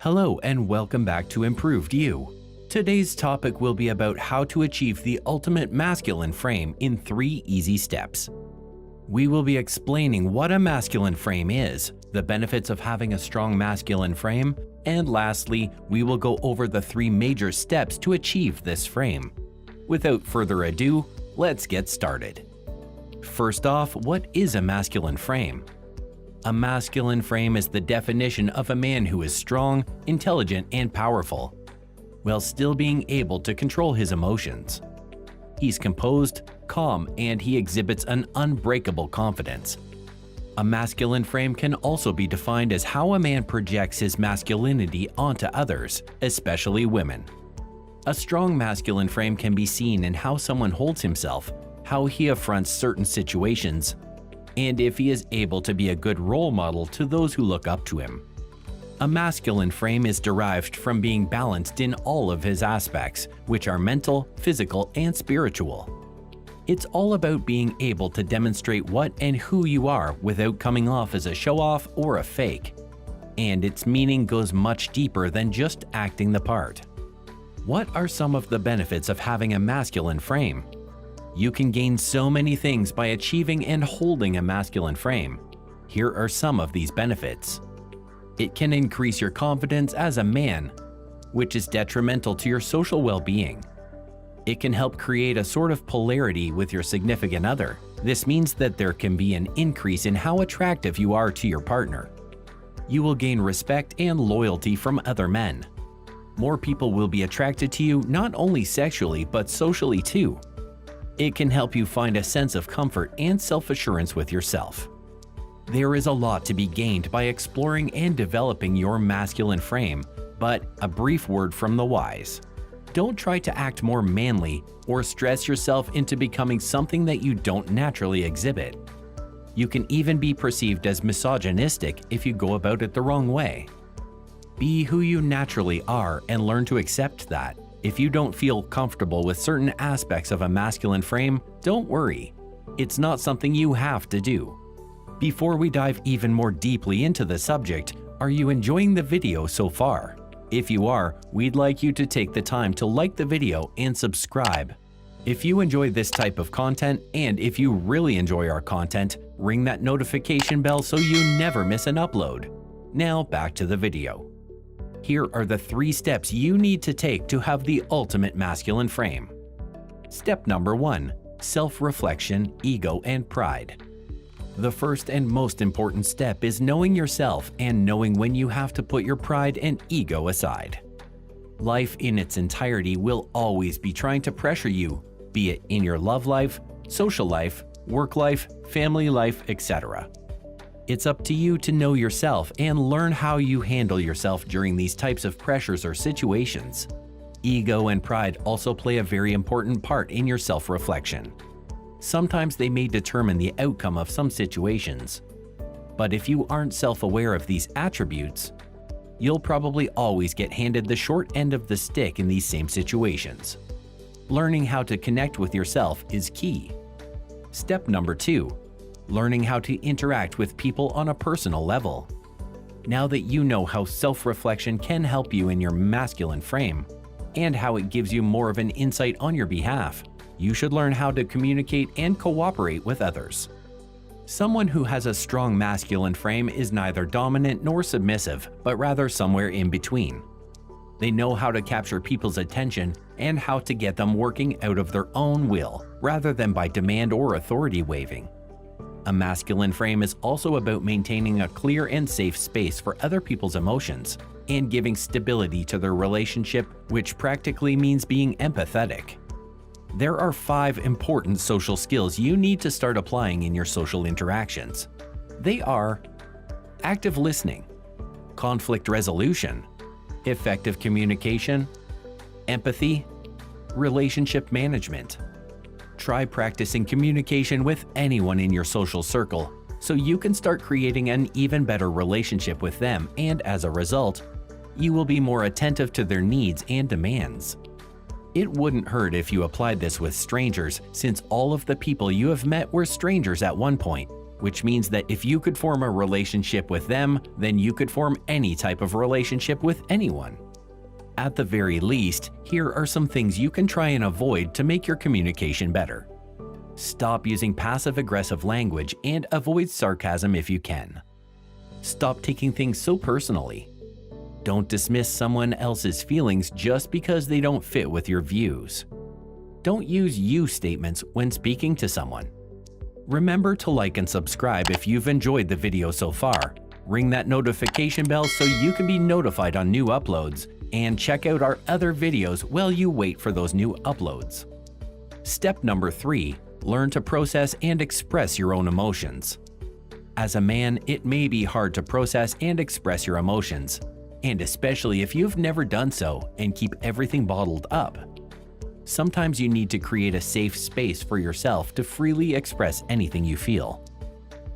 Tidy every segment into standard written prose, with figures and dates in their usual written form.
Hello and welcome back to Improved You. Today's topic will be about how to achieve the ultimate masculine frame in 3 easy steps. We will be explaining what a masculine frame is, the benefits of having a strong masculine frame, and lastly, we will go over the 3 major steps to achieve this frame. Without further ado, let's get started. First off, what is a masculine frame? A masculine frame is the definition of a man who is strong, intelligent, and powerful, while still being able to control his emotions. He's composed, calm, and he exhibits an unbreakable confidence. A masculine frame can also be defined as how a man projects his masculinity onto others, especially women. A strong masculine frame can be seen in how someone holds himself, how he affronts certain situations, and if he is able to be a good role model to those who look up to him. A masculine frame is derived from being balanced in all of his aspects, which are mental, physical, and spiritual. It's all about being able to demonstrate what and who you are without coming off as a show-off or a fake. And its meaning goes much deeper than just acting the part. What are some of the benefits of having a masculine frame? You can gain so many things by achieving and holding a masculine frame. Here are some of these benefits. It can increase your confidence as a man, which is detrimental to your social well-being. It can help create a sort of polarity with your significant other. This means that there can be an increase in how attractive you are to your partner. You will gain respect and loyalty from other men. More people will be attracted to you not only sexually but socially too. It can help you find a sense of comfort and self-assurance with yourself. There is a lot to be gained by exploring and developing your masculine frame, but a brief word from the wise. Don't try to act more manly or stress yourself into becoming something that you don't naturally exhibit. You can even be perceived as misogynistic if you go about it the wrong way. Be who you naturally are and learn to accept that. If you don't feel comfortable with certain aspects of a masculine frame, don't worry. It's not something you have to do. Before we dive even more deeply into the subject, are you enjoying the video so far? If you are, we'd like you to take the time to like the video and subscribe. If you enjoy this type of content, and if you really enjoy our content, ring that notification bell so you never miss an upload. Now back to the video. Here are the 3 steps you need to take to have the ultimate masculine frame. Step number 1. Self-reflection, ego, and pride. The first and most important step is knowing yourself and knowing when you have to put your pride and ego aside. Life in its entirety will always be trying to pressure you, be it in your love life, social life, work life, family life, etc. It's up to you to know yourself and learn how you handle yourself during these types of pressures or situations. Ego and pride also play a very important part in your self-reflection. Sometimes they may determine the outcome of some situations. But if you aren't self-aware of these attributes, you'll probably always get handed the short end of the stick in these same situations. Learning how to connect with yourself is key. Step number 2. Learning how to interact with people on a personal level. Now that you know how self-reflection can help you in your masculine frame, and how it gives you more of an insight on your behalf, you should learn how to communicate and cooperate with others. Someone who has a strong masculine frame is neither dominant nor submissive, but rather somewhere in between. They know how to capture people's attention and how to get them working out of their own will, rather than by demand or authority waving. A masculine frame is also about maintaining a clear and safe space for other people's emotions and giving stability to their relationship, which practically means being empathetic. There are 5 important social skills you need to start applying in your social interactions. They are active listening, conflict resolution, effective communication, empathy, relationship management. Try practicing communication with anyone in your social circle so you can start creating an even better relationship with them, and as a result, you will be more attentive to their needs and demands. It wouldn't hurt if you applied this with strangers, since all of the people you have met were strangers at one point. which means that if you could form a relationship with them, then you could form any type of relationship with anyone. At the very least, here are some things you can try and avoid to make your communication better. Stop using passive-aggressive language and avoid sarcasm if you can. Stop taking things so personally. Don't dismiss someone else's feelings just because they don't fit with your views. Don't use you statements when speaking to someone. Remember to like and subscribe if you've enjoyed the video so far. Ring that notification bell so you can be notified on new uploads, and check out our other videos while you wait for those new uploads. Step number 3. Learn to process and express your own emotions. As a man, it may be hard to process and express your emotions, and especially if you've never done so and keep everything bottled up. Sometimes you need to create a safe space for yourself to freely express anything you feel.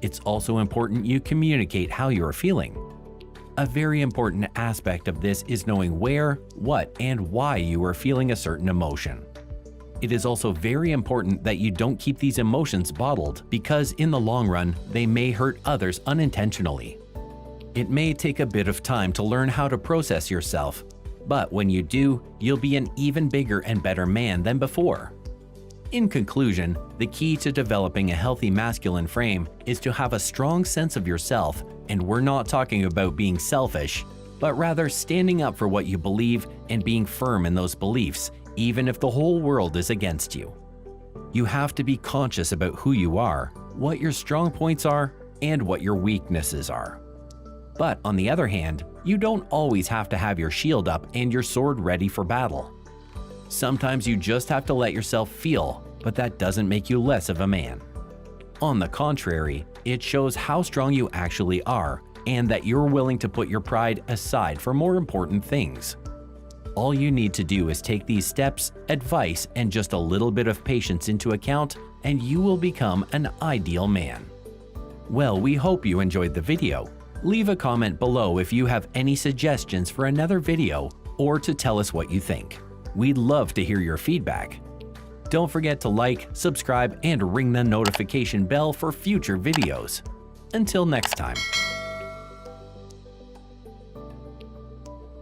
It's also important you communicate how you're feeling. A very important aspect of this is knowing where, what, and why you are feeling a certain emotion. It is also very important that you don't keep these emotions bottled because in the long run, they may hurt others unintentionally. It may take a bit of time to learn how to process yourself, but when you do, you'll be an even bigger and better man than before. In conclusion, the key to developing a healthy masculine frame is to have a strong sense of yourself, and we're not talking about being selfish, but rather standing up for what you believe and being firm in those beliefs, even if the whole world is against you. You have to be conscious about who you are, what your strong points are, and what your weaknesses are. But on the other hand, you don't always have to have your shield up and your sword ready for battle. Sometimes you just have to let yourself feel, but that doesn't make you less of a man. On the contrary, it shows how strong you actually are and that you're willing to put your pride aside for more important things. All you need to do is take these steps, advice, and just a little bit of patience into account, and you will become an ideal man. Well, we hope you enjoyed the video. Leave a comment below if you have any suggestions for another video or to tell us what you think. We'd love to hear your feedback. Don't forget to like, subscribe, and ring the notification bell for future videos. Until next time.